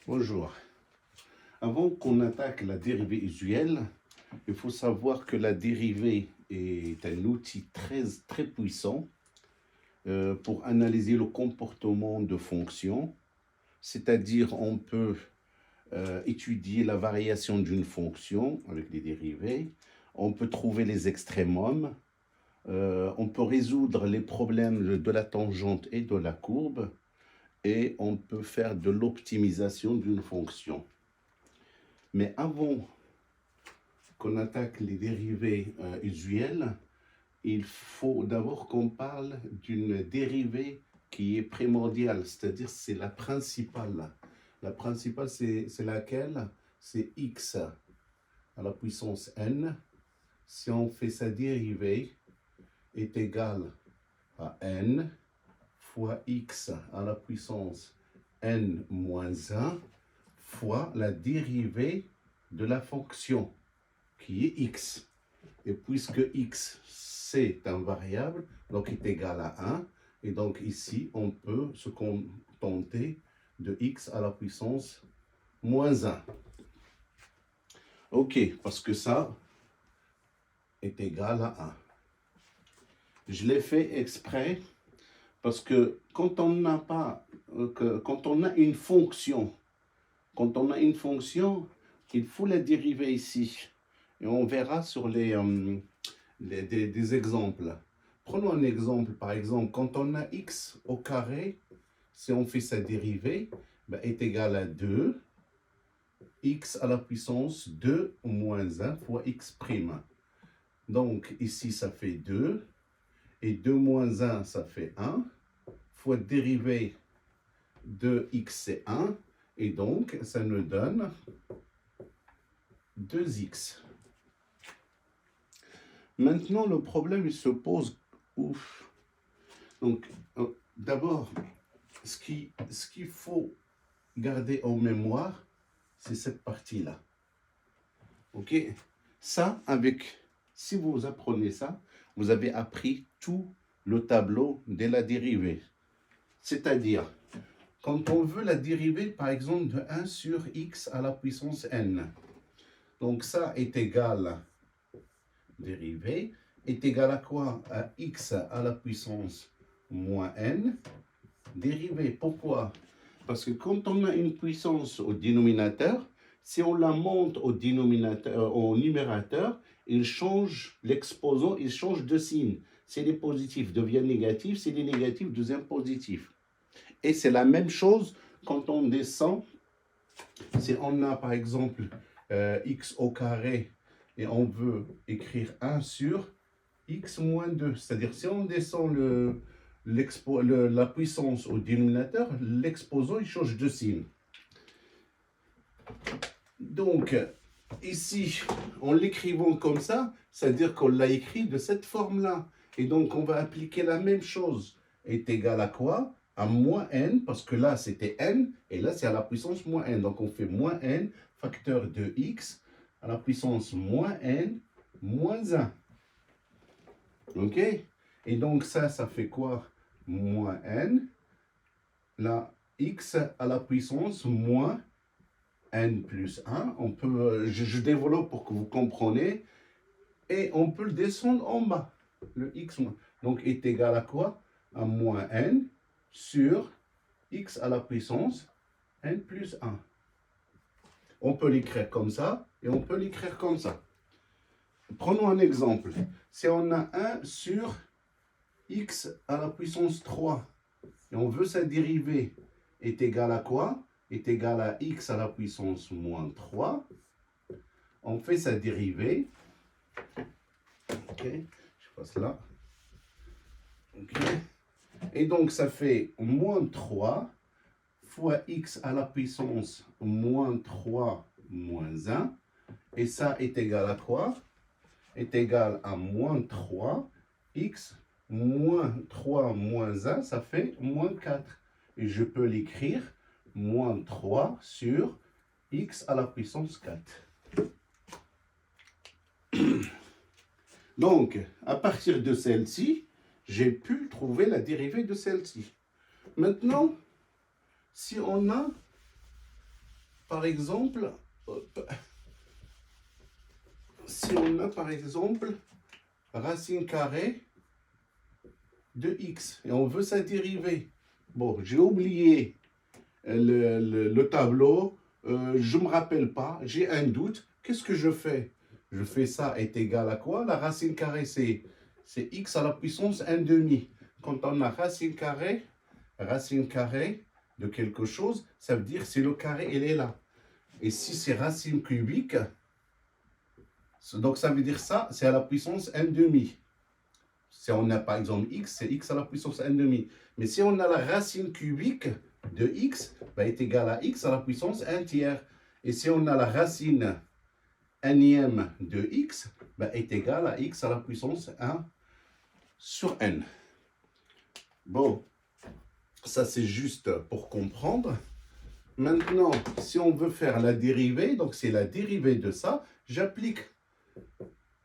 Bonjour. Avant qu'on attaque la dérivée usuelle, il faut savoir que la dérivée est un outil très puissant pour analyser le comportement de fonctions. C'est-à-dire, on peut étudier la variation d'une fonction avec les dérivées, on peut trouver les extrémums, on peut résoudre les problèmes de la tangente et de la courbe, et on peut faire de l'optimisation d'une fonction. Mais avant qu'on attaque les dérivées usuelles, il faut d'abord qu'on parle d'une dérivée qui est primordiale, c'est-à-dire c'est la principale. La principale, c'est laquelle? C'est x à la puissance n. Si on fait sa dérivée, est égale à n fois x à la puissance n moins 1 fois la dérivée de la fonction qui est x. Et puisque x, c'est un variable, donc est égal à 1, et donc ici, on peut se contenter de x à la puissance moins 1. Ok, parce que ça est égal à 1. Je l'ai fait exprès parce que quand on n'a pas, quand on a une fonction, il faut la dériver ici. Et on verra sur des exemples. Prenons un exemple, par exemple, quand on a x au carré, si on fait sa dérivée, est égal à 2, x à la puissance 2 moins 1 fois x prime. Donc ici, ça fait 2, et 2 moins 1, ça fait 1, fois dérivée de x, c'est 1, et donc ça nous donne 2x. Maintenant, le problème, il se pose ouf. Donc, d'abord, ce qu'il faut garder en mémoire, c'est cette partie-là. OK? Ça, si vous apprenez ça, vous avez appris tout le tableau de la dérivée. C'est-à-dire, quand on veut la dérivée, par exemple, de 1 sur x à la puissance n, donc ça est égal, dérivée, est égal à quoi? À x à la puissance moins n, dérivée. Pourquoi? Parce que quand on a une puissance au dénominateur, si on la monte au numérateur, il change l'exposant, il change de signe. Si les positifs deviennent négatifs, si les négatifs deviennent positifs. Et c'est la même chose quand on descend. Si on a par exemple x au carré et on veut écrire 1 sur x moins 2, c'est-à-dire si on descend la puissance au dénominateur, l'exposant il change de signe. Donc ici, en l'écrivant comme ça, c'est-à-dire qu'on l'a écrit de cette forme-là. Et donc on va appliquer la même chose. Est égal à quoi? À moins n, parce que là c'était n, et là c'est à la puissance moins n. Donc on fait moins n, facteur de x, à la puissance moins n, moins 1. Ok? Et donc ça fait quoi? Moins n, là, x à la puissance moins n plus 1. On peut, je développe pour que vous compreniez. Et on peut le descendre en bas, le x. Donc est égal à quoi? À moins n sur x à la puissance n plus 1. On peut l'écrire comme ça et on peut l'écrire comme ça. Prenons un exemple. Si on a 1 sur x à la puissance 3 et on veut sa dérivée, est égal à quoi? Est égal à x à la puissance moins 3. On fait sa dérivée. Ok, je passe là. Ok. Et donc ça fait moins 3 fois x à la puissance moins 3 moins 1. Et ça est égal à quoi? Est égal à moins 3 x moins 3 moins 1, ça fait moins 4. Et je peux l'écrire moins 3 sur x à la puissance 4. Donc, à partir de celle-ci, j'ai pu trouver la dérivée de celle-ci. Maintenant, si on a par exemple, si on a par exemple racine carrée de x et on veut sa dérivée. Bon, j'ai oublié le tableau, je ne me rappelle pas, j'ai un doute. Qu'est-ce que je fais? Je fais ça est égal à quoi? La racine carrée, c'est x à la puissance 1 demi. Quand on a racine carrée de quelque chose, ça veut dire si le carré, il est là. Et si c'est racine cubique, donc ça veut dire ça, c'est à la puissance 1 demi. Si on a par exemple x, c'est x à la puissance 1 demi. Mais si on a la racine cubique de x, est égal à x à la puissance 1 tiers. Et si on a la racine nième de x, est égal à x à la puissance 1 sur n. Bon, ça c'est juste pour comprendre. Maintenant, si on veut faire la dérivée, donc c'est la dérivée de ça, j'applique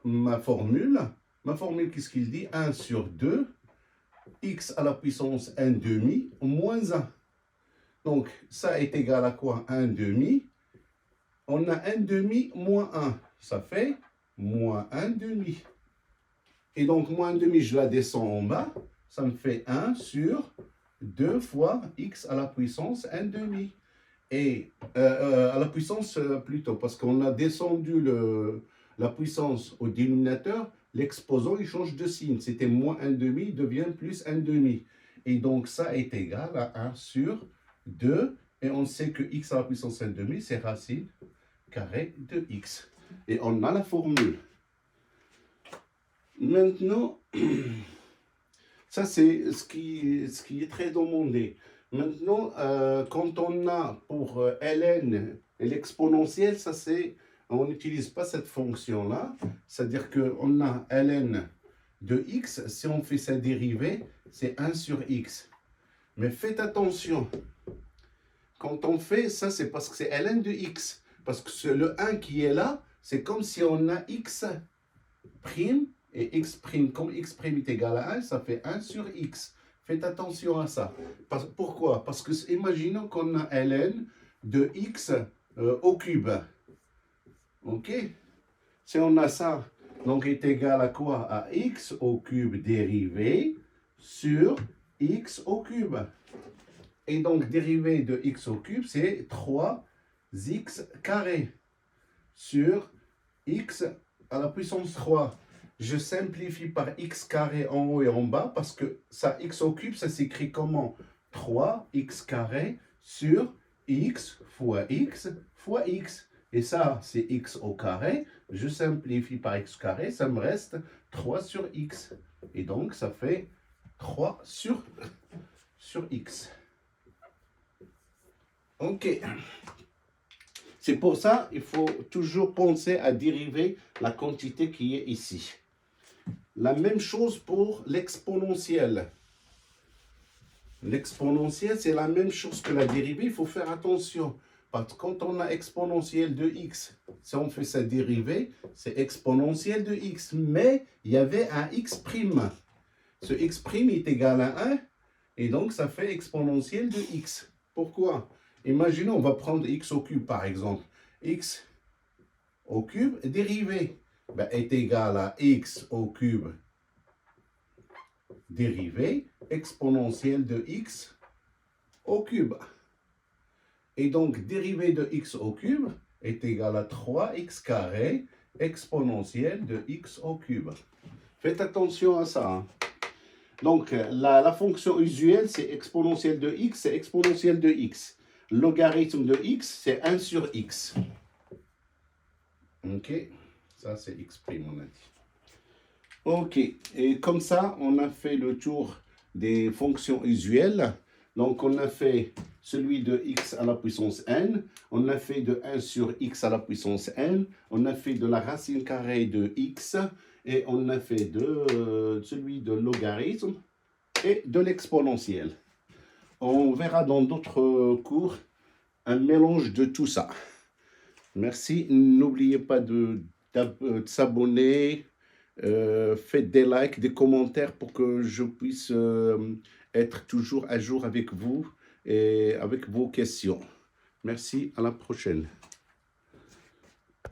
ma formule. Ma formule, qu'est-ce qu'il dit? 1 sur 2, x à la puissance 1 demi, moins 1. Donc, ça est égal à quoi? 1 demi. On a 1 demi moins 1. Ça fait moins 1 demi. Et donc, moins 1 demi, je la descends en bas. Ça me fait 1 sur 2 fois x à la puissance 1 demi. Et à la puissance plutôt, parce qu'on a descendu la puissance au dénominateur, l'exposant, il change de signe. C'était moins 1 demi, il devient plus 1 demi. Et donc, ça est égal à 1 sur 2. Et on sait que x à la puissance 1 demi, c'est racine carrée de x. Et on a la formule. Maintenant, ça c'est ce qui est très demandé. Maintenant, quand on a pour ln et l'exponentielle, ça c'est, on n'utilise pas cette fonction-là. C'est-à-dire qu'on a ln de x, si on fait sa dérivée, c'est 1 sur x. Mais faites attention, quand on fait ça, c'est parce que c'est ln de x. Parce que le 1 qui est là, c'est comme si on a x prime, et x prime, comme x prime est égal à 1, ça fait 1 sur x. Faites attention à ça. Pourquoi? Parce que imaginons qu'on a ln de x au cube. Ok? Si on a ça, donc est égal à quoi? À x au cube dérivé sur x au cube. Et donc dérivé de x au cube, c'est 3x carré sur x à la puissance 3. Je simplifie par x carré en haut et en bas parce que ça, x au cube, ça s'écrit comment? 3x carré sur x fois x fois x. Et ça, c'est x au carré. Je simplifie par x carré, ça me reste 3 sur x. Et donc, ça fait 3 sur x. Ok. C'est pour ça qu'il faut toujours penser à dériver la quantité qui est ici. La même chose pour l'exponentielle. L'exponentielle, c'est la même chose que la dérivée. Il faut faire attention. Parce que quand on a exponentielle de x, si on fait sa dérivée, c'est exponentielle de x. Mais il y avait un x'. Ce x' est égal à 1. Et donc, ça fait exponentielle de x. Pourquoi? Imaginons, on va prendre x au cube, par exemple. X au cube dérivé est égal à x au cube dérivé exponentielle de x au cube. Et donc, dérivé de x au cube est égal à 3x carré exponentielle de x au cube. Faites attention à ça. Hein. Donc, la fonction usuelle, c'est exponentielle de x, c'est exponentielle de x. Logarithme de x, c'est 1 sur x. Ok, ça c'est x', on a dit. Ok, et comme ça, on a fait le tour des fonctions usuelles. Donc, on a fait celui de x à la puissance n, on a fait de 1 sur x à la puissance n, on a fait de la racine carrée de x, et on a fait de celui de logarithme et de l'exponentielle. On verra dans d'autres cours un mélange de tout ça. Merci. N'oubliez pas de s'abonner. Faites des likes, des commentaires pour que je puisse être toujours à jour avec vous et avec vos questions. Merci, à la prochaine.